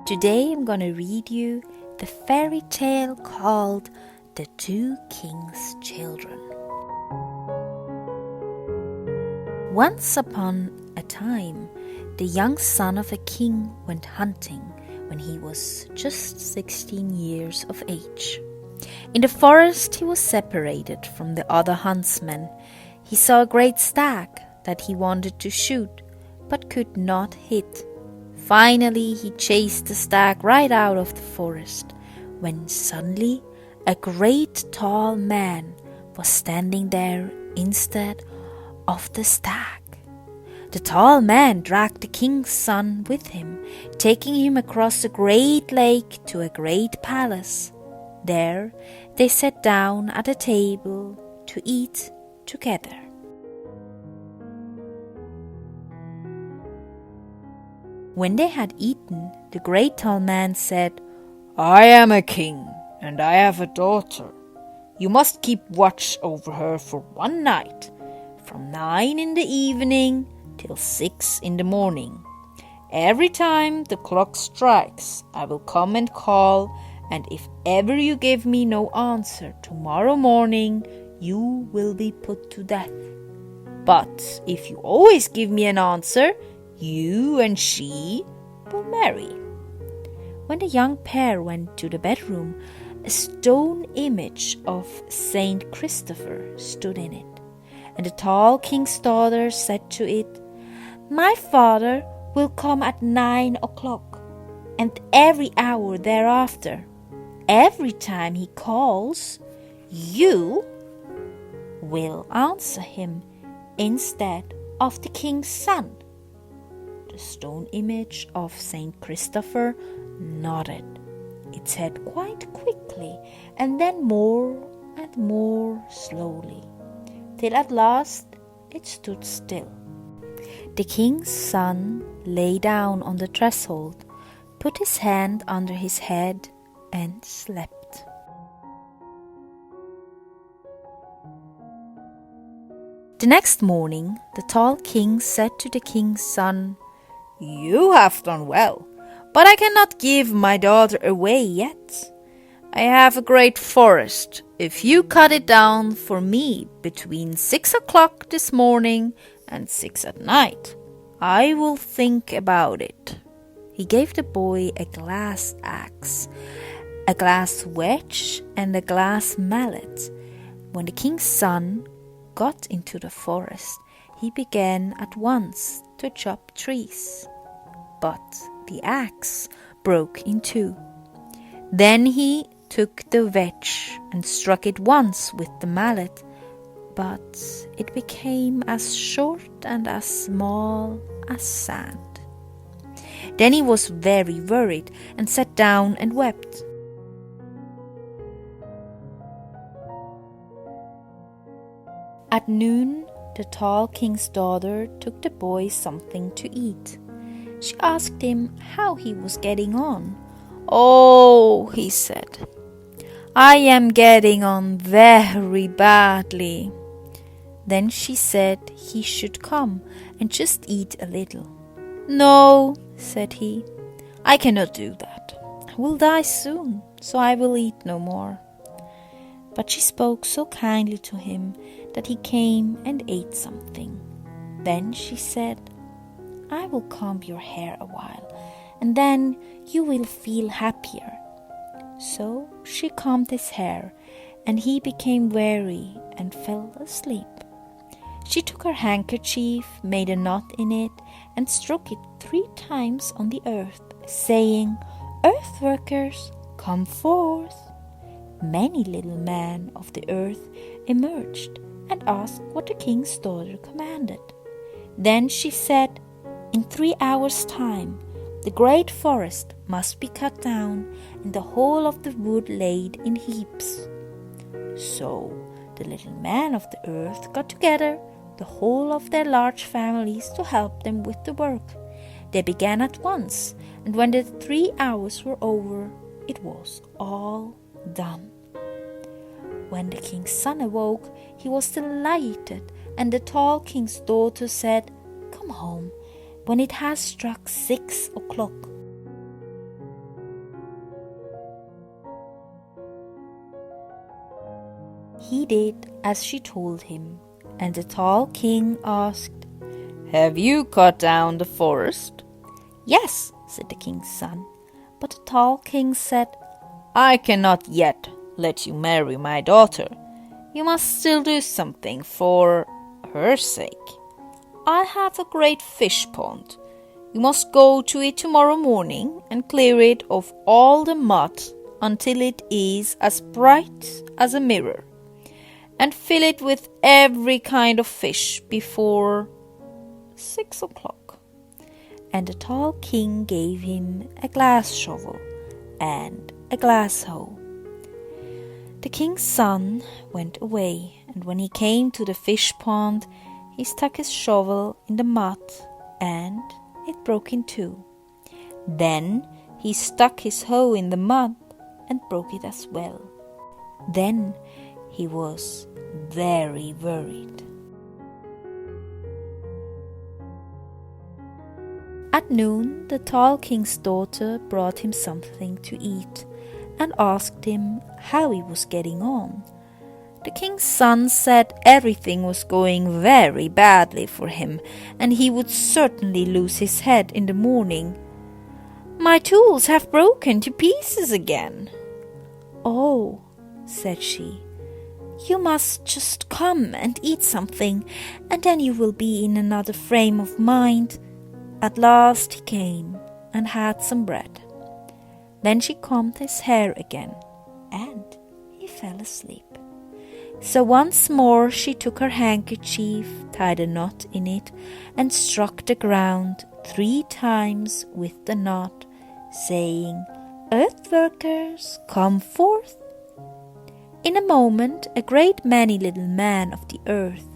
Today I'm going to read you the fairy tale called The Two Kings' Children. Once upon a time, the young son of a king went hunting when he was just 16 years of age. In the forest he was separated from the other huntsmen. He saw a great stag that he wanted to shoot, but could not hit. Finally, he chased the stag right out of the forest, when suddenly a great tall man was standing there instead of the stag. The tall man dragged the king's son with him, taking him across a great lake to a great palace. There they sat down at a table to eat together. When they had eaten, the great tall man said, "I am a king, and I have a daughter. You must keep watch over her for one night, from 9 in the evening till 6 in the morning. Every time the clock strikes, I will come and call, and if ever you give me no answer tomorrow morning, you will be put to death. But if you always give me an answer, you and she will marry." When the young pair went to the bedroom, a stone image of Saint Christopher stood in it, and the tall king's daughter said to it, "My father will come at 9 o'clock, and every hour thereafter. Every time he calls, you will answer him instead of the king's son." The stone image of Saint Christopher nodded its head quite quickly, and then more and more slowly, till at last it stood still. The king's son lay down on the threshold, put his hand under his head, and slept. The next morning, the tall king said to the king's son, "You have done well, but I cannot give my daughter away yet. I have a great forest. If you cut it down for me between 6 o'clock this morning and 6 at night, I will think about it." He gave the boy a glass axe, a glass wedge, and a glass mallet. When the king's son got into the forest, he began at once to chop trees. But the axe broke in two. Then he took the wedge and struck it once with the mallet, but it became as short and as small as sand. Then he was very worried and sat down and wept. At noon, the tall king's daughter took the boy something to eat. She asked him how he was getting on. "Oh," he said, "I am getting on very badly." Then she said he should come and just eat a little. "No," said he, "I cannot do that. I will die soon, so I will eat no more." But she spoke so kindly to him that he came and ate something. Then she said, "I will comb your hair a while, and then you will feel happier." So she combed his hair, and he became weary and fell asleep. She took her handkerchief, made a knot in it, and struck it 3 times on the earth, saying, "Earth workers, come forth." Many little men of the earth emerged and asked what the king's daughter commanded. Then she said, "In 3 hours' time, the great forest must be cut down and the whole of the wood laid in heaps." So the little men of the earth got together the whole of their large families to help them with the work. They began at once, and when the 3 hours were over, it was all done. When the king's son awoke, he was delighted, and the tall king's daughter said, "Come home when it has struck 6 o'clock." He did as she told him, and the tall king asked, "Have you cut down the forest?" "Yes," said the king's son. But the tall king said, "I cannot yet let you marry my daughter. You must still do something for her sake. I have a great fish pond. You must go to it tomorrow morning and clear it of all the mud until it is as bright as a mirror, and fill it with every kind of fish before 6 o'clock. And the tall king gave him a glass shovel and a glass hoe. The king's son went away, and when he came to the fish pond, he stuck his shovel in the mud, and it broke in two. Then he stuck his hoe in the mud and broke it as well. Then he was very worried. At noon, the tall king's daughter brought him something to eat and asked him how he was getting on. The king's son said everything was going very badly for him, and he would certainly lose his head in the morning. "My tools have broken to pieces again." "Oh," said she, "you must just come and eat something, and then you will be in another frame of mind." At last he came and had some bread. Then she combed his hair again, and he fell asleep. So once more she took her handkerchief, tied a knot in it, and struck the ground 3 times with the knot, saying, "Earth workers, come forth." In a moment a great many little men of the earth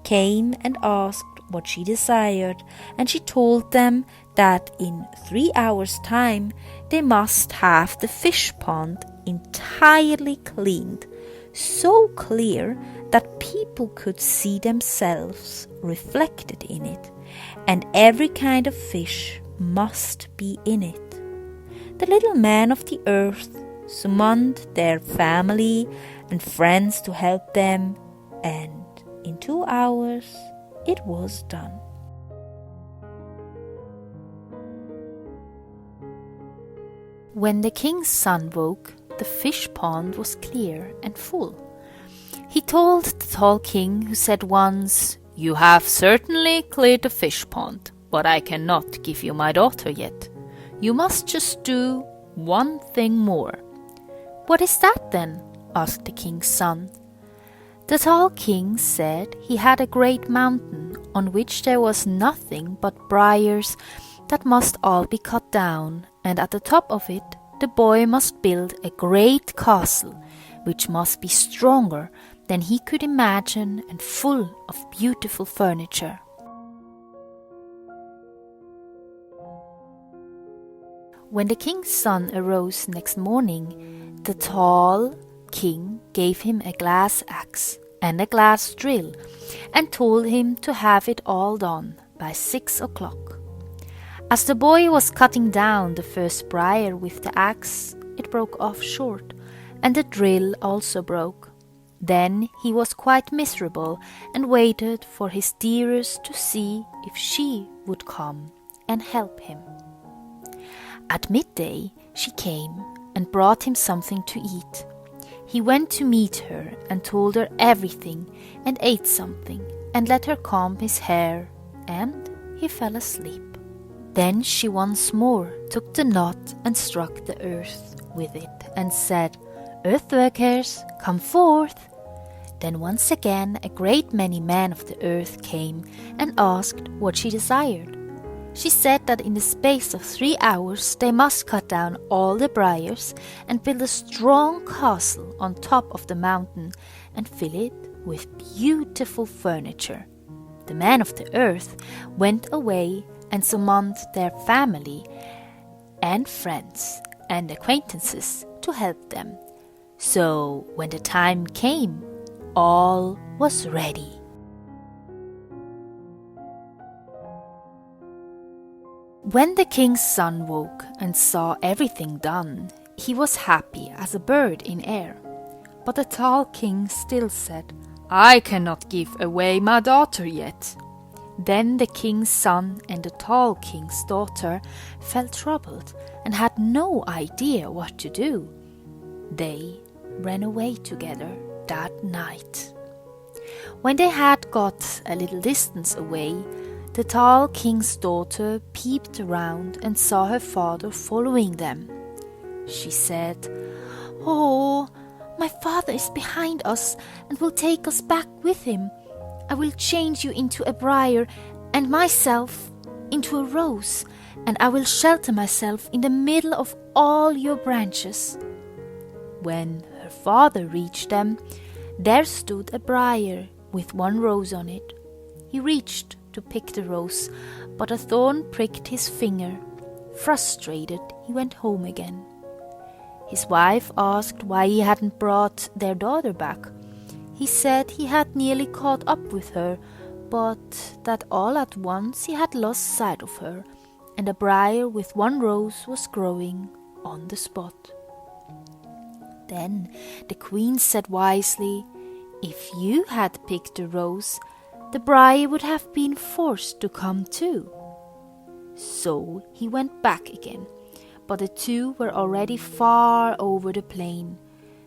came and asked what she desired, and she told them that in 3 hours' time they must have the fish pond entirely cleaned, so clear that people could see themselves reflected in it, and every kind of fish must be in it. The little men of the earth summoned their family and friends to help them, and in 2 hours it was done. When the king's son woke, the fish pond was clear and full. He told the tall king, who said once, "You have certainly cleared the fish pond, but I cannot give you my daughter yet. You must just do one thing more." "What is that then?" asked the king's son. The tall king said he had a great mountain on which there was nothing but briars that must all be cut down, and at the top of it the boy must build a great castle, which must be stronger than he could imagine and full of beautiful furniture. When the king's son arose next morning, the tall king gave him a glass axe and a glass drill, and told him to have it all done by 6 o'clock. As the boy was cutting down the first briar with the axe, it broke off short, and the drill also broke. Then he was quite miserable and waited for his dearest to see if she would come and help him. At midday she came and brought him something to eat. He went to meet her and told her everything, and ate something and let her comb his hair, and he fell asleep. Then she once more took the knot and struck the earth with it and said, "Earth workers, come forth." Then once again a great many men of the earth came and asked what she desired. She said that in the space of 3 hours they must cut down all the briars and build a strong castle on top of the mountain and fill it with beautiful furniture. The men of the earth went away and summoned their family and friends and acquaintances to help them. So when the time came, all was ready. When the king's son woke and saw everything done, he was happy as a bird in air. But the tall king still said, "I cannot give away my daughter yet." Then the king's son and the tall king's daughter felt troubled and had no idea what to do. They ran away together that night. When they had got a little distance away, the tall king's daughter peeped around and saw her father following them. She said, "Oh, my father is behind us and will take us back with him. I will change you into a briar and myself into a rose, and I will shelter myself in the middle of all your branches." When her father reached them, there stood a briar with one rose on it. He reached to pick the rose, but a thorn pricked his finger. Frustrated, he went home again. His wife asked why he hadn't brought their daughter back. He said he had nearly caught up with her, but that all at once he had lost sight of her, and a briar with one rose was growing on the spot. Then the queen said wisely, "If you had picked the rose, the briar would have been forced to come too." So he went back again, but the two were already far over the plain.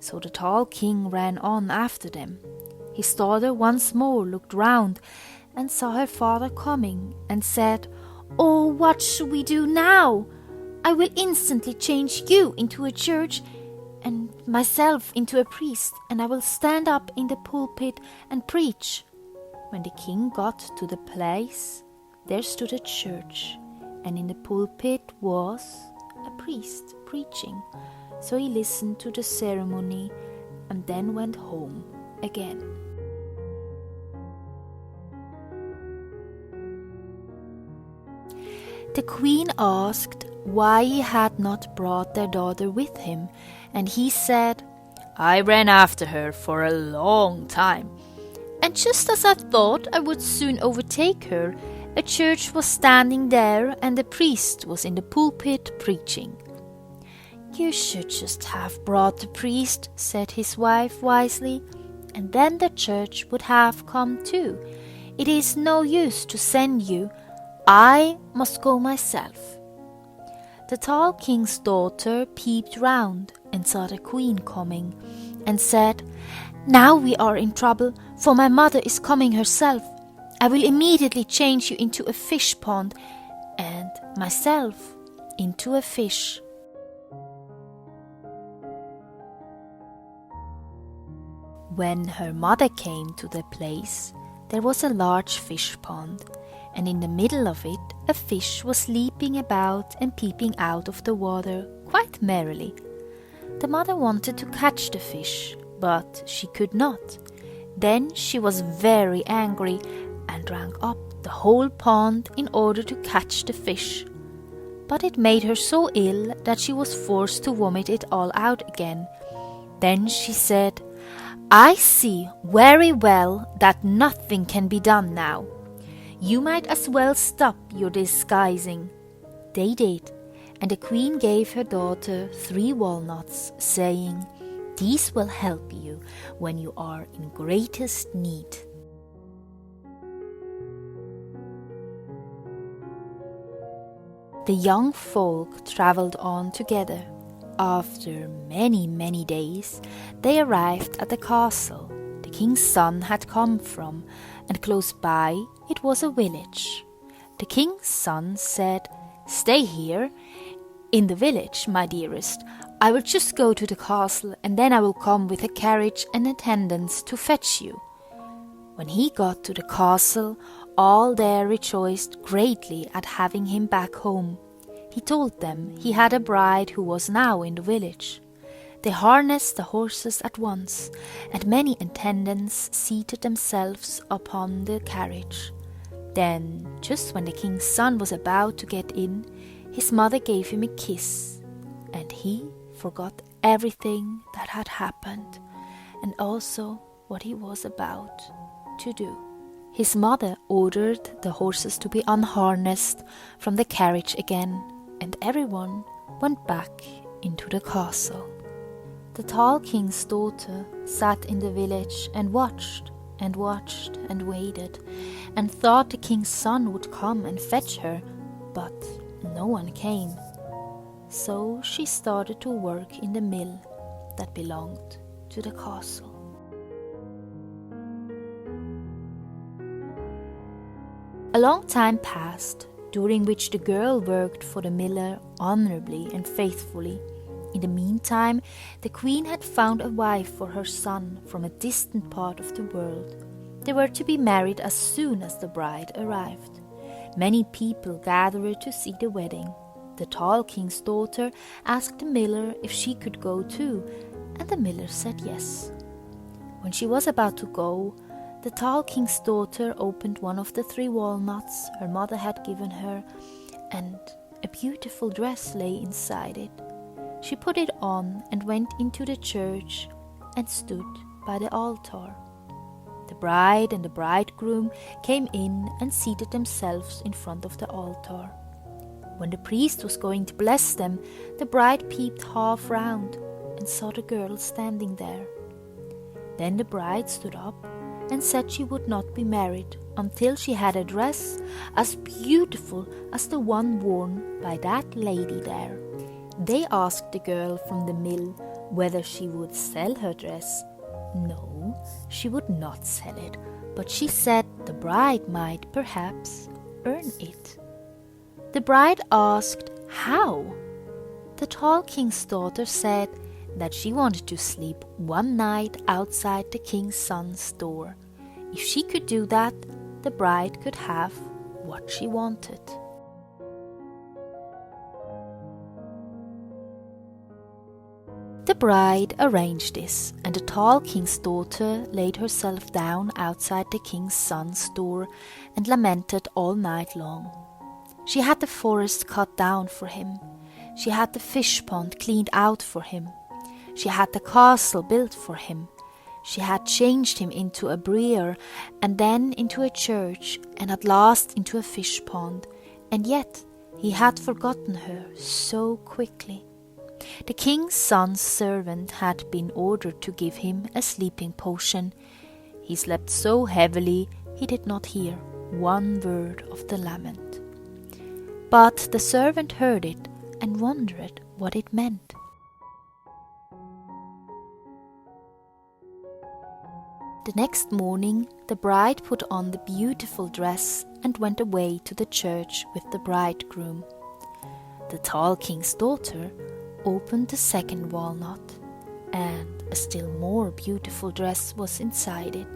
So the tall king ran on after them. His daughter once more looked round and saw her father coming and said, "Oh, what shall we do now? I will instantly change you into a church and myself into a priest, and I will stand up in the pulpit and preach." When the king got to the place, there stood a church, and in the pulpit was a priest preaching. So he listened to the ceremony and then went home again. The queen asked why he had not brought their daughter with him, and he said, "I ran after her for a long time, and just as I thought I would soon overtake her, a church was standing there and the priest was in the pulpit preaching." "You should just have brought the priest," said his wife wisely, "and then the church would have come too. It is no use to send you. I must go myself." The tall king's daughter peeped round and saw the queen coming and said, "Now we are in trouble, for my mother is coming herself. I will immediately change you into a fish pond and myself into a fish." When her mother came to the place, there was a large fish pond, and in the middle of it a fish was leaping about and peeping out of the water quite merrily. The mother wanted to catch the fish, but she could not. Then she was very angry and drank up the whole pond in order to catch the fish. But it made her so ill that she was forced to vomit it all out again. Then she said, "I see very well that nothing can be done now. You might as well stop your disguising." They did, and the queen gave her daughter 3 walnuts, saying, "These will help you when you are in greatest need." The young folk travelled on together. After many days, they arrived at the castle the king's son had come from, and close by it was a village. The king's son said, "Stay here in the village, my dearest. I will just go to the castle, and then I will come with a carriage and attendants to fetch you." When he got to the castle, all there rejoiced greatly at having him back home. He told them he had a bride who was now in the village. They harnessed the horses at once, and many attendants seated themselves upon the carriage. Then, just when the king's son was about to get in, his mother gave him a kiss, and he forgot everything that had happened, and also what he was about to do. His mother ordered the horses to be unharnessed from the carriage again, and everyone went back into the castle. The tall king's daughter sat in the village and watched and watched and waited, and thought the king's son would come and fetch her, but no one came. So she started to work in the mill that belonged to the castle. A long time passed, during which the girl worked for the miller honorably and faithfully. In the meantime, the queen had found a wife for her son from a distant part of the world. They were to be married as soon as the bride arrived. Many people gathered to see the wedding. The tall king's daughter asked the miller if she could go too, and the miller said yes. When she was about to go, the tall king's daughter opened one of the 3 walnuts her mother had given her, and a beautiful dress lay inside it. She put it on and went into the church and stood by the altar. The bride and the bridegroom came in and seated themselves in front of the altar. When the priest was going to bless them, the bride peeped half round and saw the girl standing there. Then the bride stood up and said she would not be married until she had a dress as beautiful as the one worn by that lady there. They asked the girl from the mill whether she would sell her dress. No, she would not sell it, but she said the bride might perhaps earn it. The bride asked how. The tall king's daughter said that she wanted to sleep one night outside the king's son's door. If she could do that, the bride could have what she wanted. The bride arranged this, and the tall king's daughter laid herself down outside the king's son's door and lamented all night long. She had the forest cut down for him. She had the fish pond cleaned out for him. She had the castle built for him. She had changed him into a briar, and then into a church, and at last into a fish pond, and yet he had forgotten her so quickly. The king's son's servant had been ordered to give him a sleeping potion. He slept so heavily he did not hear one word of the lament. But the servant heard it and wondered what it meant. The next morning, the bride put on the beautiful dress and went away to the church with the bridegroom. The tall king's daughter opened the 2nd walnut, and a still more beautiful dress was inside it.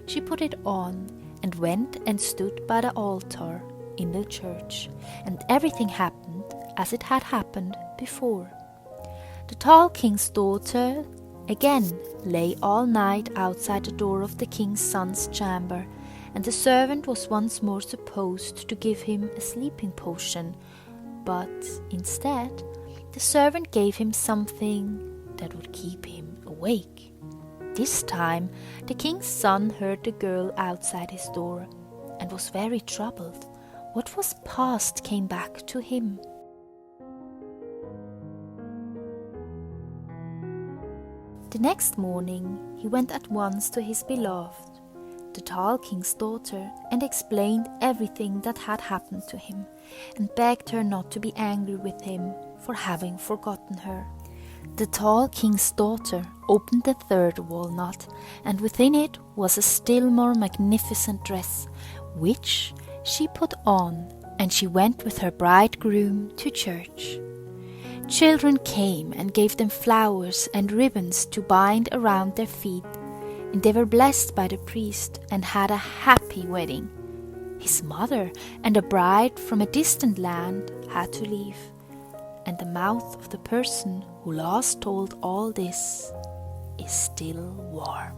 She put it on and went and stood by the altar in the church, and everything happened as it had happened before. The tall king's daughter again lay all night outside the door of the king's son's chamber, and the servant was once more supposed to give him a sleeping potion, but instead the servant gave him something that would keep him awake. This time the king's son heard the girl outside his door and was very troubled. What was past came back to him. The next morning he went at once to his beloved, the tall king's daughter, and explained everything that had happened to him, and begged her not to be angry with him for having forgotten her. The tall king's daughter opened the 3rd walnut, and within it was a still more magnificent dress, which she put on, and she went with her bridegroom to church. Children came and gave them flowers and ribbons to bind around their feet, and they were blessed by the priest and had a happy wedding. His mother and a bride from a distant land had to leave, and the mouth of the person who last told all this is still warm.